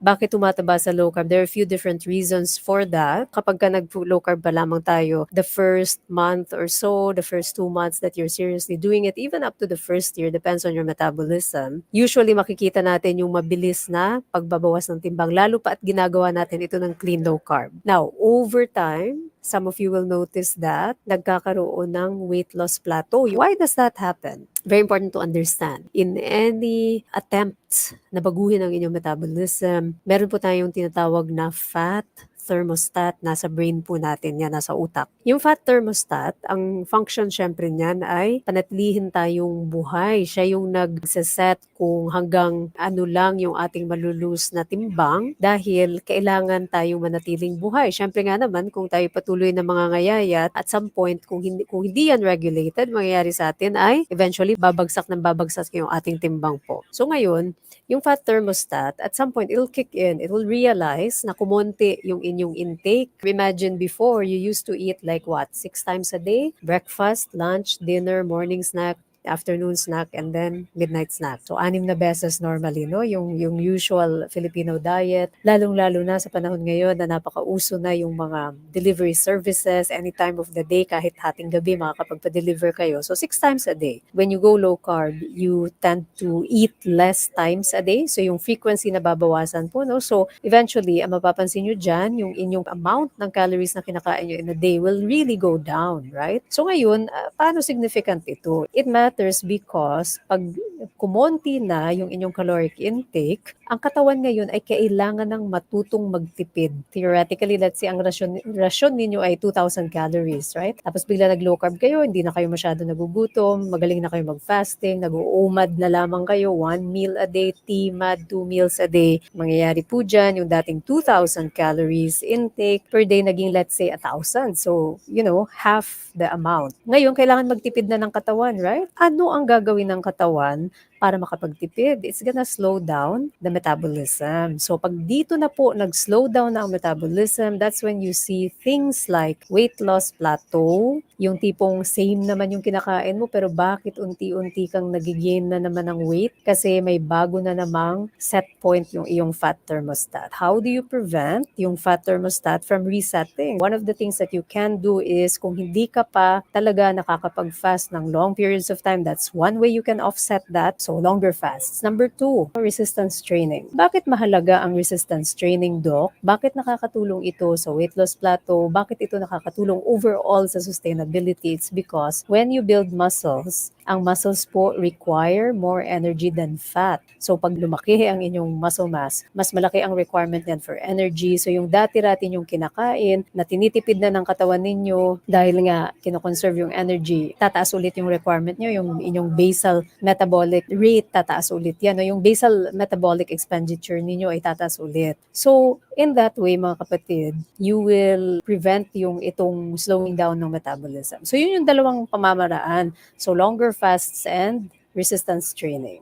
Bakit tumataba sa low carb? There are a few different reasons for that. Kapag ka nag-low carb pa lamang tayo, the first month or so, the first 2 months that you're seriously doing it, even up to the first year, depends on your metabolism. Usually makikita natin yung mabilis na pagbabawas ng timbang, lalo pa at ginagawa natin ito ng clean low carb. Now, over time, some of you will notice that nagkakaroon ng weight loss plateau. Why does that happen? Very important to understand. In any attempt na baguhin ang inyong metabolism, meron po tayong tinatawag na fat thermostat, nasa brain po natin yan, nasa utak. Yung fat thermostat, ang function syempre niyan ay panatilihin tayong buhay. Siya yung nagsaset kung hanggang ano lang yung ating malulus na timbang dahil kailangan tayong manatiling buhay. Syempre nga naman, kung tayo patuloy na mangangayayat, at some point, kung hindi yan regulated, mangyayari sa atin ay eventually babagsak yung ating timbang po. So ngayon, yung fat thermostat, at some point, it'll kick in. It will realize na kumonti yung inyong intake. Imagine before, you used to eat like what? 6 times a day? Breakfast, lunch, dinner, morning snack, afternoon snack, and then midnight snack. So, 6 na beses normally, no? Yung usual Filipino diet. Lalong-lalo na sa panahon ngayon na napakauso na yung mga delivery services any time of the day, kahit hating gabi, makakapagpa-deliver kayo. So, 6 times a day. When you go low carb, you tend to eat less times a day. So, yung frequency na babawasan po, no? So, eventually, ang mapapansin nyo dyan, yung inyong amount ng calories na kinakain nyo in a day will really go down, right? So, ngayon, paano significant ito? It matters because pag kumonti na yung inyong caloric intake, ang katawan ngayon ay kailangan ng matutong magtipid. Theoretically, let's say ang rasyon ninyo ay 2,000 calories, right? Tapos bigla nag-low carb kayo, hindi na kayo masyado nagugutom, magaling na kayo mag-fasting, nag-uumad na lamang kayo, 1 meal a day, TMAD, 2 meals a day. Mangyayari po dyan, yung dating 2,000 calories intake per day, naging let's say 1,000. So, half the amount. Ngayon, kailangan magtipid na ng katawan, right? Ano ang gagawin ng katawan para makapagtipid? It's gonna slow down the metabolism. So pag dito na po nag-slow down na ang metabolism, that's when you see things like weight loss plateau, yung tipong same naman yung kinakain mo pero bakit unti-unti kang nagigain na naman ng weight? Kasi may bago na namang set point yung iyong fat thermostat. How do you prevent yung fat thermostat from resetting? One of the things that you can do is kung hindi ka pa talaga nakakapag-fast ng long periods of time, that's one way you can offset that. So longer fasts. Number 2, resistance training. Bakit mahalaga ang resistance training, Doc? Bakit nakakatulong ito sa weight loss plateau? Bakit ito nakakatulong overall sa sustainability? It's because when you build muscles, ang muscles po require more energy than fat. So pag lumaki ang inyong muscle mass, mas malaki ang requirement niyan for energy. So yung dati-rati yung kinakain na tinitipid na ng katawan ninyo dahil nga kinoconserve yung energy, tataas ulit yung requirement nyo, yung inyong basal metabolic rate, tataas ulit yan. No? Yung basal metabolic expenditure ninyo ay tataas ulit. So in that way, mga kapatid, you will prevent yung itong slowing down ng metabolism. So yun yung dalawang pamamaraan. So longer fasts and resistance training.